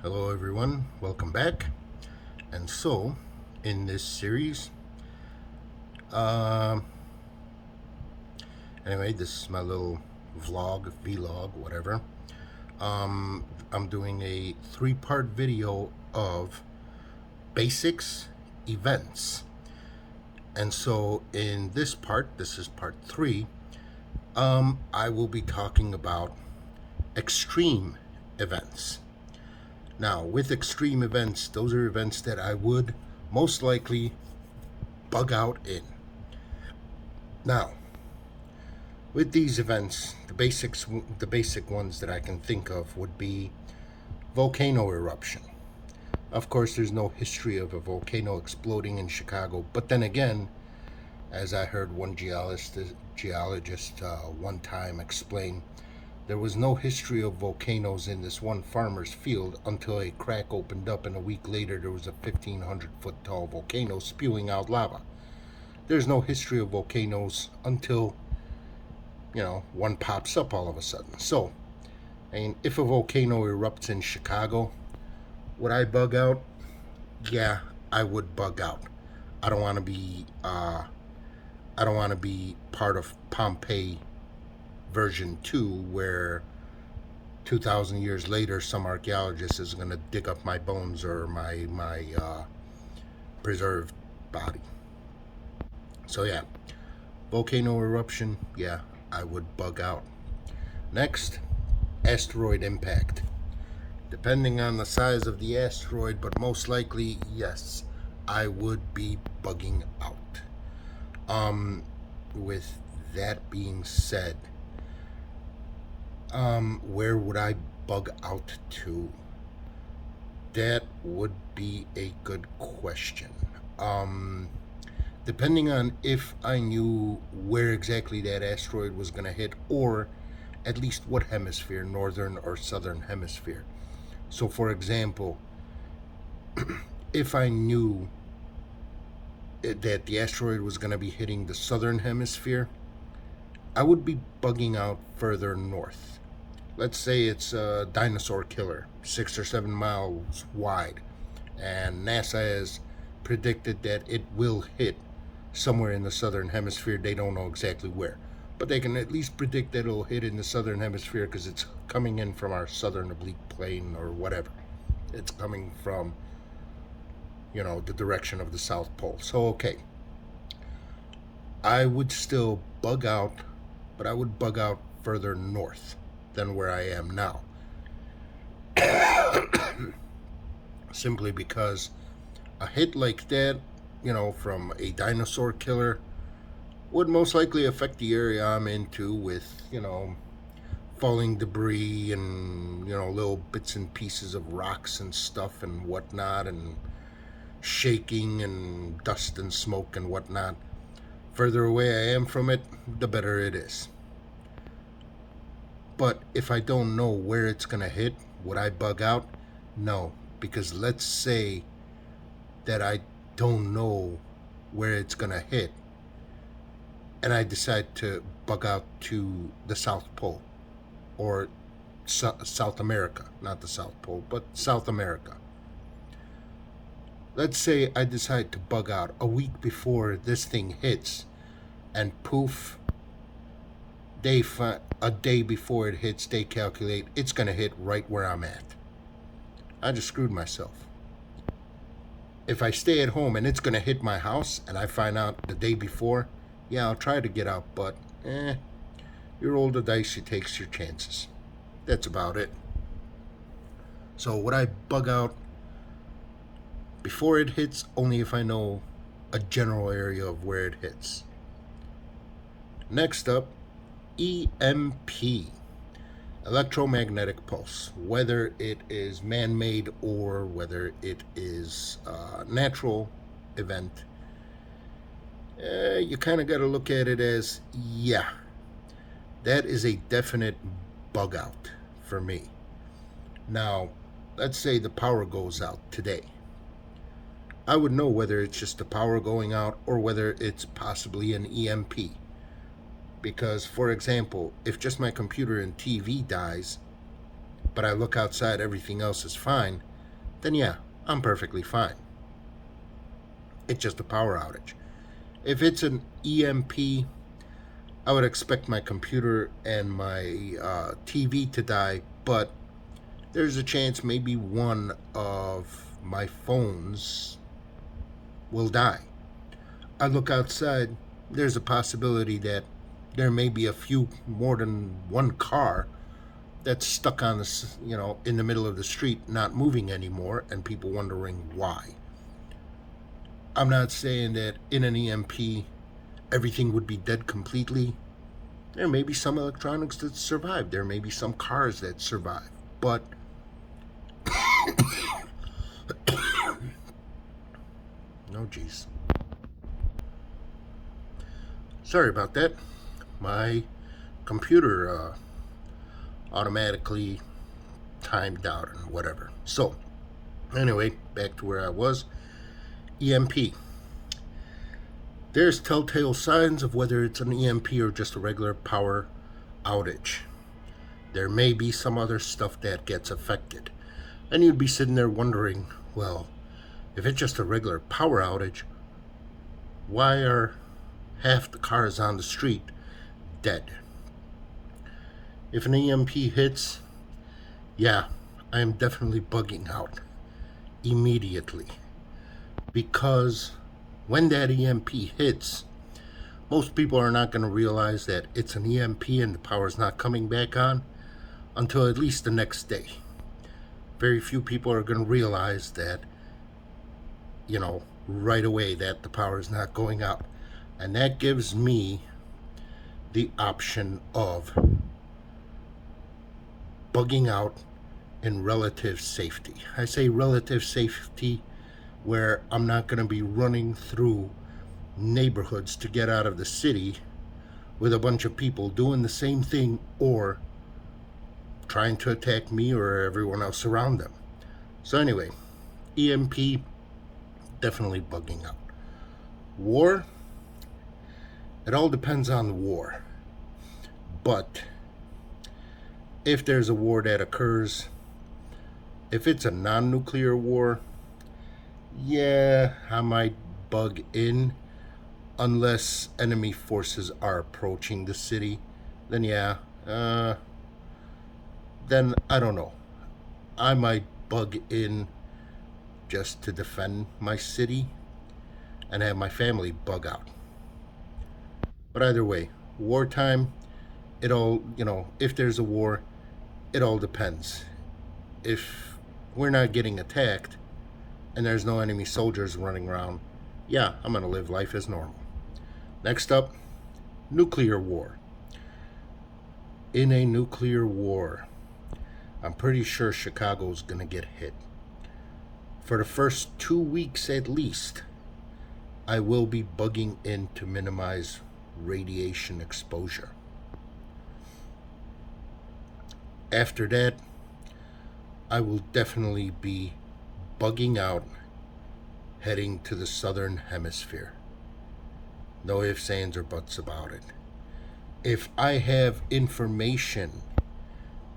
Hello, everyone. Welcome back. And so, in this series, um, anyway, this is my little vlog, whatever. I'm doing a three-part video of basics events. And so, in this part, this is part three. I will be talking about extreme events. Now, with extreme events, those are events that I would most likely bug out in. Now, with these events, the basic ones that I can think of would be volcano eruption. Of course, there's no history of a volcano exploding in Chicago, but then again, as I heard one geologist one time explain, there was no history of volcanoes in this one farmer's field until a crack opened up, and a week later there was a 1,500-foot tall volcano spewing out lava. There's no history of volcanoes until, one pops up all of a sudden. So, if a volcano erupts in Chicago, would I bug out? Yeah, I would bug out. I don't want to be. I don't want to be part of Pompeii version 2, where 2,000 years later some archaeologist is going to dig up my bones or my preserved body. So yeah, volcano eruption, yeah, I would bug out. Next, asteroid impact. Depending on the size of the asteroid, but most likely, yes, I would be bugging out. With that being said, where would I bug out to? That would be a good question. Depending on if I knew where exactly that asteroid was going to hit, or at least what hemisphere, northern or southern hemisphere. So, for example, if I knew that the asteroid was going to be hitting the southern hemisphere, I would be bugging out further north. Let's say it's a dinosaur killer, 6 or 7 miles wide, and NASA has predicted that it will hit somewhere in the southern hemisphere. They don't know exactly where, but they can at least predict that it'll hit in the southern hemisphere because it's coming in from our southern oblique plane or whatever. It's coming from, the direction of the South Pole. So, okay, I would still bug out, but I would bug out further north than where I am now. Simply because a hit like that, from a dinosaur killer, would most likely affect the area I'm into with, falling debris and, little bits and pieces of rocks and stuff and whatnot, and shaking and dust and smoke and whatnot. Further away I am from it, the better it is. But if I don't know where it's going to hit, would I bug out? No, because let's say that I don't know where it's going to hit and I decide to bug out to the South Pole or South America, not the South Pole, but South America. Let's say I decide to bug out a week before this thing hits, and poof, a day before it hits, they calculate it's going to hit right where I'm at. I just screwed myself. If I stay at home and it's going to hit my house and I find out the day before, yeah, I'll try to get out, but you roll the dice, you take your chances. That's about it. So would I bug out before it hits? Only if I know a general area of where it hits. Next up, EMP, electromagnetic pulse. Whether it is man-made or whether it is a natural event, you kind of got to look at it as, yeah, that is a definite bug out for me. Now, let's say the power goes out today. I would know whether it's just the power going out or whether it's possibly an EMP. Because, for example, if just my computer and TV dies, but I look outside, everything else is fine, then yeah, I'm perfectly fine. It's just a power outage. If it's an EMP, I would expect my computer and my TV to die, but there's a chance maybe one of my phones will die. I look outside, there's a possibility that there may be a few more than one car that's stuck on the in the middle of the street, not moving anymore, and people wondering why. I'm not saying that in an EMP everything would be dead completely. There may be some electronics that survive. There may be some cars that survive. But no, geez. Sorry about that. My computer automatically timed out and whatever. So, anyway, back to where I was. EMP. There's telltale signs of whether it's an EMP or just a regular power outage. There may be some other stuff that gets affected. And you'd be sitting there wondering, well, if it's just a regular power outage, why are half the cars on the street dead? If an EMP hits, yeah, I am definitely bugging out immediately. Because when that EMP hits, most people are not going to realize that it's an EMP and the power's not coming back on until at least the next day. Very few people are going to realize that, right away that the power is not going out. And that gives me the option of bugging out in relative safety. I say relative safety where I'm not going to be running through neighborhoods to get out of the city with a bunch of people doing the same thing or trying to attack me or everyone else around them. So anyway, EMP, definitely bugging out. War, it all depends on the war. But if there's a war that occurs, if it's a non-nuclear war, yeah, I might bug in unless enemy forces are approaching the city. Then yeah, then I don't know. I might bug in just to defend my city and have my family bug out. But either way, wartime, it all, if there's a war, it all depends. If we're not getting attacked and there's no enemy soldiers running around, yeah, I'm going to live life as normal. Next up, nuclear war. In a nuclear war, I'm pretty sure Chicago's going to get hit. For the first 2 weeks at least, I will be bugging in to minimize radiation exposure. After that, I will definitely be bugging out heading to the southern hemisphere. No ifs, ands, or buts about it. If I have information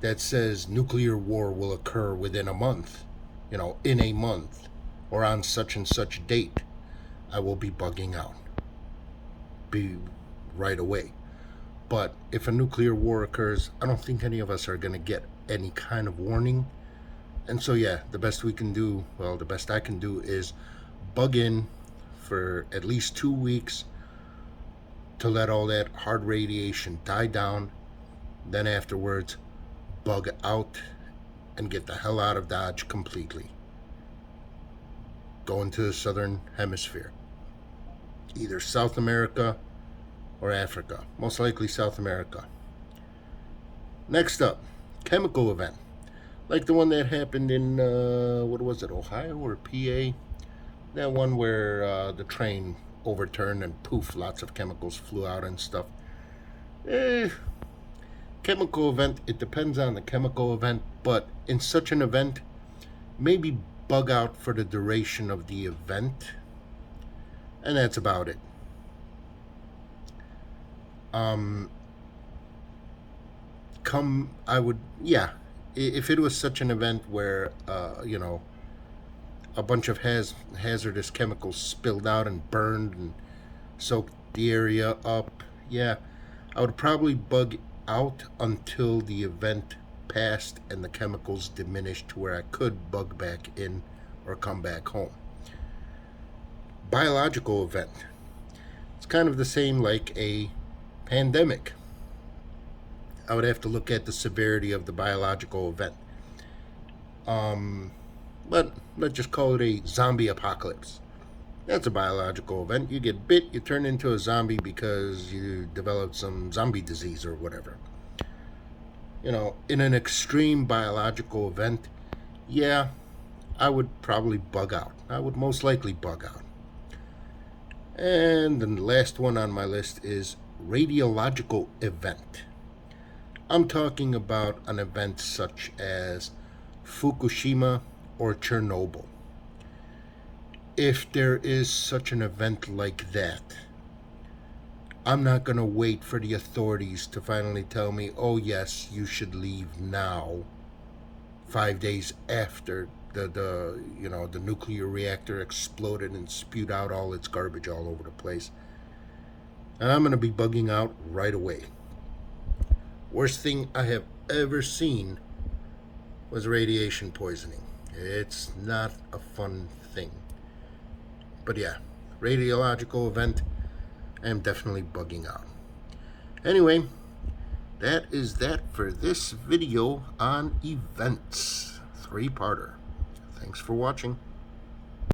that says nuclear war will occur within a month, in a month, or on such and such date, I will be bugging out. Be right away. But if a nuclear war occurs, I don't think any of us are going to get any kind of warning. And so, yeah, the best I can do is bug in for at least 2 weeks to let all that hard radiation die down. Then afterwards, bug out and get the hell out of Dodge completely. Go into the southern hemisphere. Either South America or Africa. Most likely South America. Next up, chemical event. Like the one that happened in, Ohio or PA? That one where the train overturned and poof, lots of chemicals flew out and stuff. Chemical event, it depends on the chemical event, but in such an event, maybe bug out for the duration of the event, and that's about it. If it was such an event where, a bunch of hazardous chemicals spilled out and burned and soaked the area up, yeah, I would probably bug out until the event passed and the chemicals diminished to where I could bug back in or come back home. Biological event. It's kind of the same like a pandemic. I would have to look at the severity of the biological event. But let's just call it a zombie apocalypse. That's a biological event. You get bit, you turn into a zombie because you developed some zombie disease or whatever. In an extreme biological event, yeah, I would probably bug out. I would most likely bug out. And the last one on my list is radiological event. I'm talking about an event such as Fukushima or Chernobyl. If there is such an event like that, I'm not going to wait for the authorities to finally tell me, oh yes, you should leave now, 5 days after the nuclear reactor exploded and spewed out all its garbage all over the place. I'm going to be bugging out right away. Worst thing I have ever seen was radiation poisoning. It's not a fun thing. But yeah, radiological event, I am definitely bugging out. Anyway, that is that for this video on events. 3-parter. Thanks for watching.